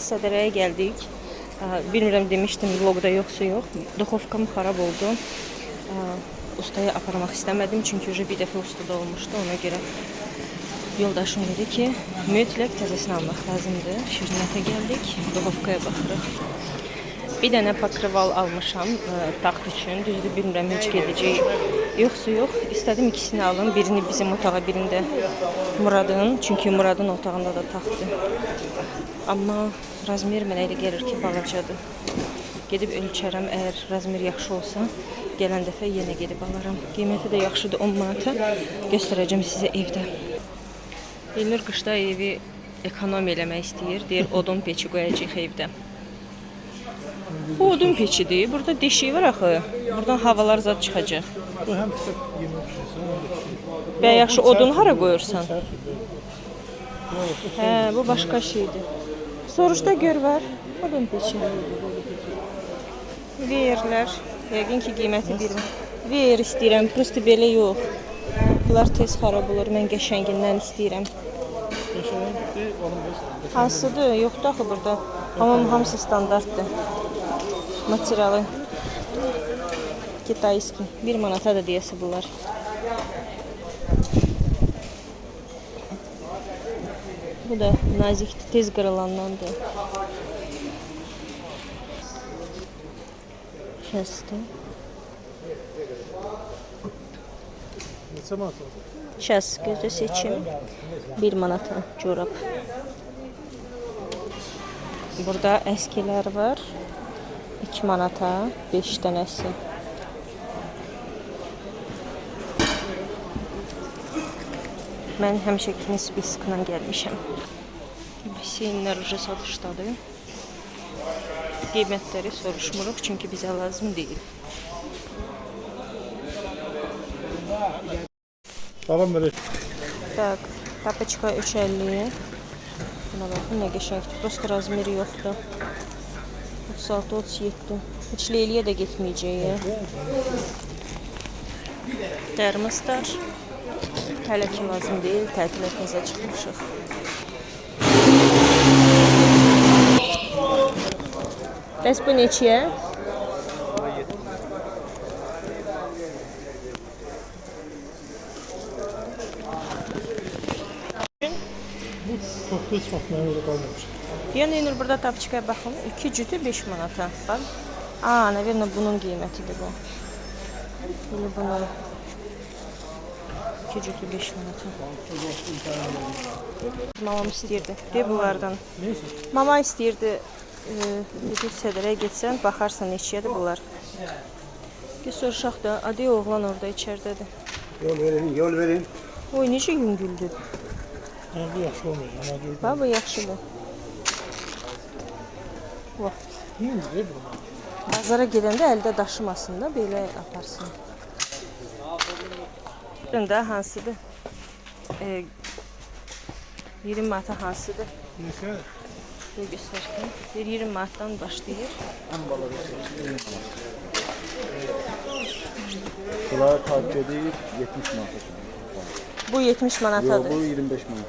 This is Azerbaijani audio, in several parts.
Sədərəyə gəldik. Bilmirəm, demişdim vlogda yoxsa yox. Duxovkam xarab oldu. Ustaya aparmaq istəmədim, çünki bir dəfə ustada olmuşdu. Ona görə yoldaşım dedi ki, mütləq təzəsini almaq lazımdır. Şirniyyata gəldik, duxovkaya baxırıq. Bir dənə pakrival almışam taxt üçün. Düzdür, bilmirəm, heç gedəcək yoxsa yox. İstədim ikisini alım. Birini bizim otağa, birində Muradın. Çünki Muradın otağında da taxtdır. Amma razmer mənə elə gəlir ki, balacadır. Gedib ölçərəm, əgər razmer yaxşı olsa, gələn dəfə yenə gedib alaram. Qiyməti də yaxşıdır, 10 manata. Göstərəcəm sizə evdə. Elnur qışda evi ekonom eləmək istəyir. Deyir, odun peçi qoyacaq evdə. Bu odun peçidir. Burada deşiyi var axı. Buradan havalar zad çıxacaq. Bu həm də 20 kişisən. Bəyə yaxşı odun hara qoyursan? Hə, bu başqa şeydir. Soruşda gör var. Odun peçi. Verirlər. Yəqin ki, qiyməti bilmir. Ver istəyirəm. Prosta belə yox. Bunlar tez xarab olur. Mən qəşəngindən istəyirəm. Qəşəngdir, olmaz. Hansıdır? Yoxdur axı burada. Amma hamısı standartdır. Materialı Kitayski. 1 manata da deyəsi bunlar. Bu da nazikdir, tez qırılandandır. Şəsti. Neçə manat oldu? Şəst gözü seçim. 1 manata corab. Burada əskilər var. 2 manata 5 dənəsi. Mən həmişə Kinisbiskla gəlmişəm. Hüseynlər uca satışdadır. Qiymətləri soruşmuruq, çünki bizə lazım deyil. Salam verir. Tak, tapıçka 3.50'ye. Buna bakın, nə qəşəngdir. Prosta razmeri yoxdur. 36-37. Heç Leyliyə də getməyəcək. Termoslar. Hələ ki lazım deyil. Tətilə təzə çıxmışıq. Bəs bu neçəyə? Bu çox heç vaxt mənə elə qalmamış. Yəni Elnur burada tapçıqaya baxın. 2 cütü 5 manata. Bax. Aa, naverno bunun qiymətidir bu. Bunu bunun 2 cütü 5 manata. Mamam istəyirdi. De bunlardan. Neyse. Mama istəyirdi. Dedi Sədərəyə getsən, baxarsan neçəyədir bunlar. Bir soruşaq da, adı oğlan orada içərdədir. Yol verin, yol verin. Oy, necə yüngüldür. Ha, bu yaxşı olmuyor. Ama diyor. Bax, bu yaxşıdır. Bax. Yüngüldür bu. Bazara gedəndə əldə daşımasın da, belə aparsın. Görün də hansıdır? 20 manata hansıdır? Neyse. Bir göstərsin. 20 manatdan başlayır. En balalı 20 manat. Bunlar takip edip 70 manat. Bu 70 manatadır. Bu 25 manat.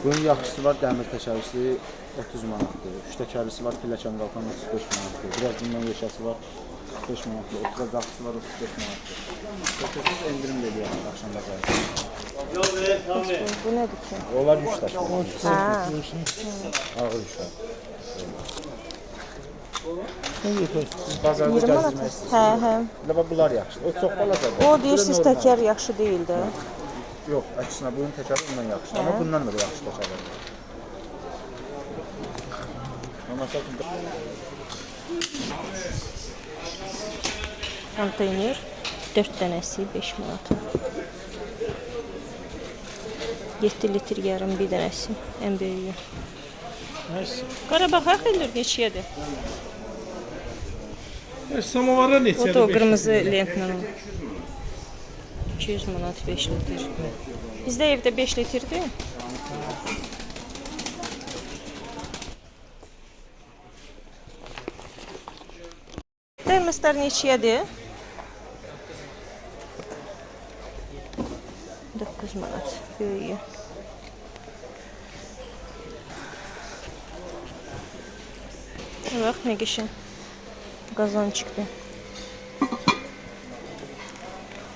Bunun yaxşısı var, dəmir təkərlisi 30 manatdır. Üç təkərlisi var, pilləkən qalxan 35 manatdır. Biraz bundan yaşası var, 45 manatdır. Oturacaqlısı var, 35 manatdır. Götürsüz endirim veriyor axşam bazarı. Bu nədir ki? Onlar yük daşıyır. Ha. Ağır yüklər. Ne yeter? Bazarda 20 manat. gəzdirmək istəyir. Hə, hə. Ləbə bunlar yaxşı. O çox balacadır. O deyirsiniz təkər yaxşı deyil də. Yox, əksinə bunun təkəri ondan yaxşıdır. Amma bundan da yaxşı təkəri. Amma məsəl Konteyner 4 dənəsi 5 manata. 7 litr yarım bir dənəsi, ən böyüyü. Neyse. Qarabağ Elnur neçəyədir? Samovara O neçədir? da o qırmızı lentlə. 200 manat 5 litr. Bizdə evdə 5 litrdir. Termoslar neçəyədir? 9 manat böyüyü. Bax, nə qəşəng qazan çıxdı.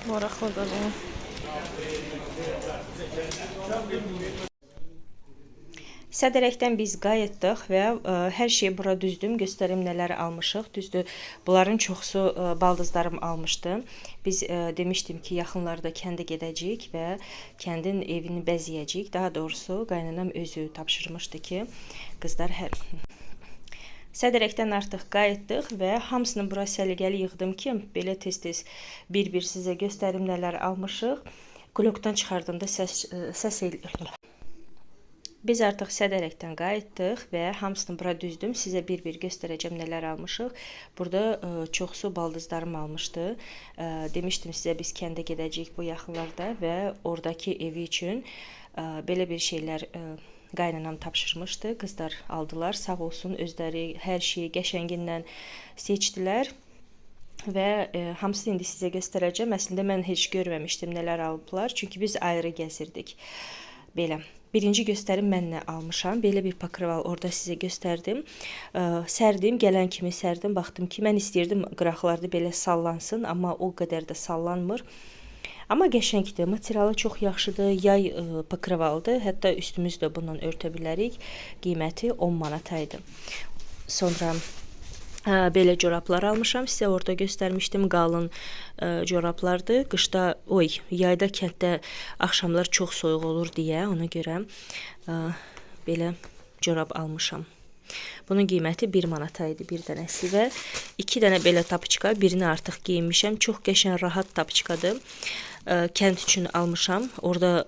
Maraqlı qazan. Sədərəkdən biz qayıtdıq və hər şey bura düzdür. Göstərim nələri almışıq. Düzdür, bunların çoxusu baldızlarım almışdı. Biz demişdim ki, yaxınlarda kəndə gedəcəyik və kəndin evini bəzəyəcəyik. Daha doğrusu qaynanam özü tapşırmışdı ki, qızlar Sədərəkdən artıq qayıtdıq və hamısını bura səliqəli yığdım ki, belə tez-tez bir-bir sizə göstərim nələr almışıq. Qlokdan çıxardığımda səs eləyir. Biz artıq Sədərəkdən qayıtdıq və hamısını bura düzdüm. Sizə bir-bir göstərəcəm nələr almışıq. Burada çoxsu baldızlarım almışdı. Demişdim sizə biz kəndə gedəcəyik bu yaxınlarda və oradakı evi üçün belə bir şeylər qaynanam tapşırmışdı. Qızlar aldılar. Sağ olsun, özləri hər şeyi qəşəngindən seçdilər. Və hamısını indi sizə göstərəcəm. Əslində mən heç görməmişdim nələr alıblar. Çünki biz ayrı gəzirdik. Belə. Birinci göstərim mən nə almışam. Belə bir pakroval orada sizə göstərdim. Sərdim, gələn kimi sərdim. Baxdım ki, mən istəyirdim qıraqlarda belə sallansın, amma o qədər də sallanmır. Amma qəşəngdir. Materialı çox yaxşıdır. Yay pakrovaldır. Hətta üstümüzdə bundan örtə bilərik. Qiyməti 10 manataydı. Sonra belə corablar almışam. Sizə orada göstərmişdim. Qalın corablardır. Qışda, yayda kənddə axşamlar çox soyuq olur deyə ona görə belə corab almışam. Bunun qiyməti 1 manataydı bir dənəsi və 2 dənə belə tapiçka. Birini artıq geyinmişəm. Çox qəşəng, rahat tapiçkadır. Kənd üçün almışam. Orada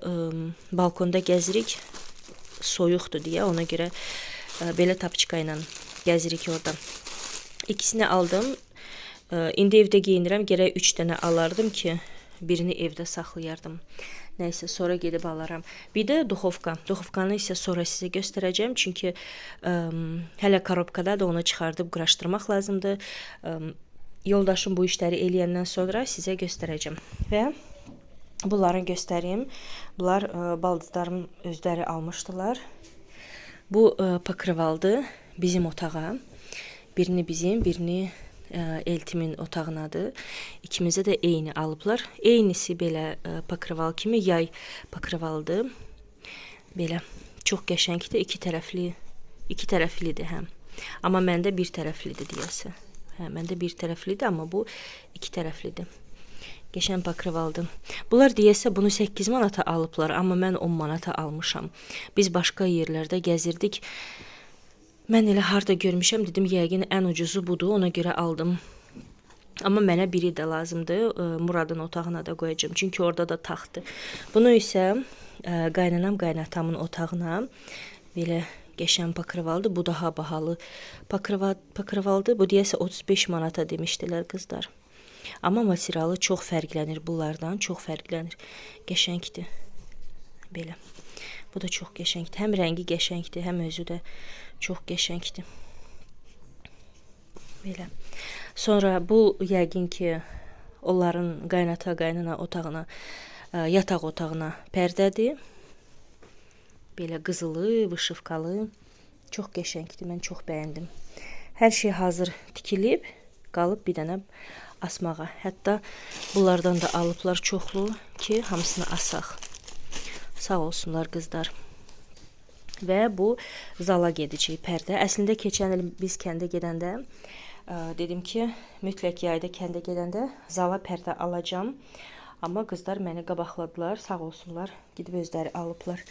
balkonda gəzirik. Soyuqdur deyə ona görə belə tapiçka ilə gəzirik orada. İkisini aldım. İndi evdə geyinirəm. Gərək 3 dənə alardım ki, birini evdə saxlayardım. Nəysə, sonra gedib alaram. Bir də duxovka. Duxovkanı isə sonra sizə göstərəcəm. Çünki hələ korobkada da onu çıxardıb quraşdırmaq lazımdır. Yoldaşım bu işləri eləyəndən sonra sizə göstərəcəm. Və bunları göstəreyim. Bunlar baldızlarım özləri almışdılar. Bu pakrovaldır bizim otağa. Birini bizim, birini Eltimin otağınadır. İkimizə də eyni alıblar. Eynisi belə pakroval kimi yay pakrovaldır. Belə çox qəşəngdir. İki tərəflidir həm. Amma məndə bir tərəflidir deyəsə. Məndə bir tərəflidir, amma bu iki tərəflidir. Qəşəng pakrovaldır. Bunlar deyəsə bunu 8 manata alıblar, amma mən 10 manata almışam. Biz başqa yerlərdə gəzirdik. Mən elə harda görmüşəm, dedim yəqin ən ucuzu budur, ona görə aldım. Amma mənə biri də lazımdır. Muradın otağına da qoyacağım, çünki orada da taxtdır. Bunu isə qaynanam qaynatamın otağına belə qəşəng pakrovaldır. Bu daha bahalı pakrovaldır. Bu deyəsə 35 manata demişdilər qızlar. Amma materialı çox fərqlənir bunlardan, çox fərqlənir. Qəşəngdir. Belə. Bu da çox qəşəngdir. Həm rəngi qəşəngdir, həm özü də çox qəşəngdir. Belə. Sonra bu yəqin ki, onların qaynana otağına, yataq otağına pərdədir. Belə qızılı, vışıfkalı. Çox qəşəngdir. Mən çox bəyəndim. Hər şey hazır tikilib, qalıb bir dənə asmağa. Hətta bunlardan da alıblar çoxlu ki, hamısını asaq. Sağ olsunlar qızlar. Və bu zala gedəcək pərdə. Əslində keçən il biz kəndə gedəndə dedim ki, mütləq yayda kəndə gedəndə zala pərdə alacağam. Amma qızlar məni qabaqladılar. Sağ olsunlar. Gidib özləri alıblar.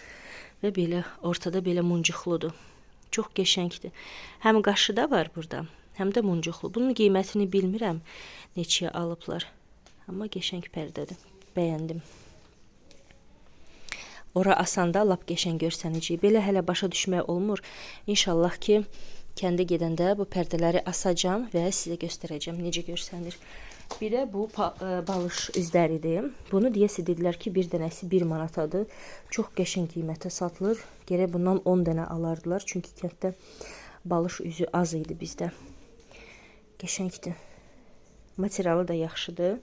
Və belə ortada belə muncuqludur. Çox qəşəngdir. Həm qaşı da var burada, həm də muncuqlu. Bunun qiymətini bilmirəm neçəyə alıblar. Amma qəşəng pərdədir. Bəyəndim. Ora asanda lap qəşəng görsənəcək. Belə hələ başa düşmək olmur. İnşallah ki, kəndə gedəndə bu pərdələri asacağam və sizə göstərəcəm necə görsənir. Bir də bu balış üzləridir. Bunu deyəsə dedilər ki, bir dənəsi 1 manatadır. Çox qəşəng qiymətə satılır. Gərək bundan 10 dənə alardılar. Çünki kənddə balış üzü az idi bizdə. Qəşəngdir. Materialı da yaxşıdır.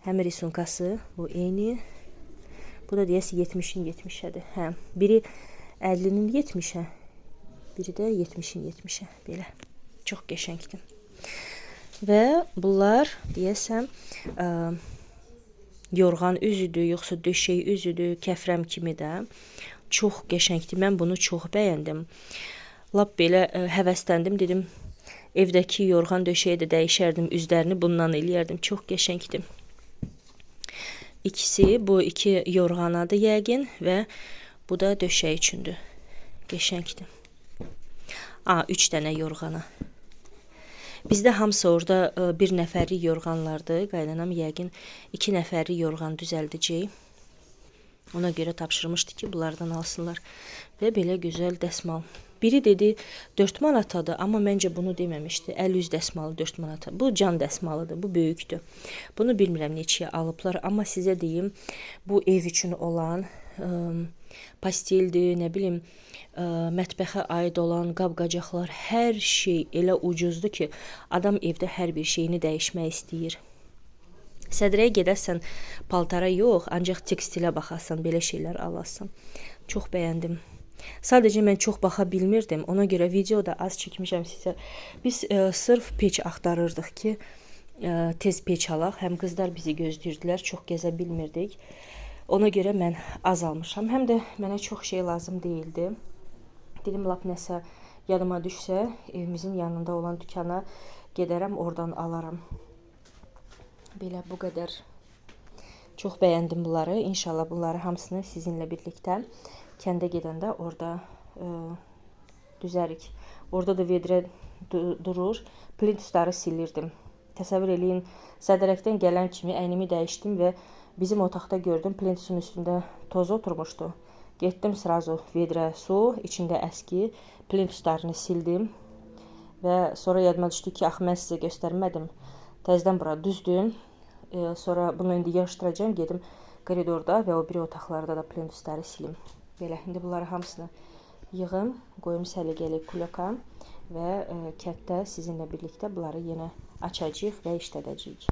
Həm risunkası bu eyni. Bu da deyəsə 70-in 70-ədir. Biri 50-nin 70-ə, biri də 70-in 70-ə. Belə. Çox qəşəngdir. Və bunlar deyəsəm yorğan üzüdür, yoxsa döşək üzüdür, kəfrəm kimi də. Çox qəşəngdir. Mən bunu çox bəyəndim. Lap belə həvəsləndim, dedim evdəki yorğan döşəyi də dəyişərdim, üzlərini bundan eləyərdim. Çox qəşəngdir. İkisi, bu iki yorğanadır yəqin və bu da döşək üçündür. Qəşəngdir. 3 dənə yorğana. Bizdə hamısı orada bir nəfərlik yorğanlardır. Qaynanam yəqin 2 nəfərlik yorğan düzəldəcək. Ona görə tapşırmışdı ki, bunlardan alsınlar. Və belə gözəl dəsmal. Biri dedi 4 manatadır, amma məncə bunu deməmişdi. Əl üz dəsmalı 4 manata. Bu can dəsmalıdır, bu böyükdür. Bunu bilmirəm neçəyə alıblar, amma sizə deyim, bu ev üçün olan pasteldir, nə bilim, mətbəxə aid olan qab-qacaqlar, hər şey elə ucuzdur ki, adam evdə hər bir şeyini dəyişmək istəyir. Sədrəyə gedəsən paltara yox, ancaq tekstilə baxasan, belə şeylər alasan. Çox bəyəndim. Sadəcə mən çox baxa bilmirdim. Ona görə videoda az çəkmişəm sizə. Biz sırf peç axtarırdıq ki, tez peç alaq. Həm qızlar bizi gözləyirdilər, çox gəzə bilmirdik. Ona görə mən az almışam. Həm də mənə çox şey lazım deyildi. Dedim, lap nəsə yadıma düşsə, evimizin yanında olan dükana gedərəm, oradan alaram. Belə bu qədər. Çox bəyəndim bunları. İnşallah bunları hamısını sizinlə birlikdə kəndə gedəndə orada düzərik. Orada da vedrə durur. Plintusları silirdim. Təsəvvür eləyin, Sədərəkdən gələn kimi əynimi dəyişdim və bizim otaqda gördüm, plintusun üstündə toz oturmuşdu. Getdim sırazu vedrə su, içində əski, plintuslarını sildim və sonra yadıma düşdü ki, mən sizə göstərmədim. Təzədən bura düzdüm. Sonra bunu indi yığışdıracağım, gedim koridorda və o biri otaqlarda da plintusları silim. Belə, indi bunları hamısını yığım, qoyum səliqəli kuloka və kənddə sizinlə birlikdə bunları yenə açacağıq və işlədəcəyik.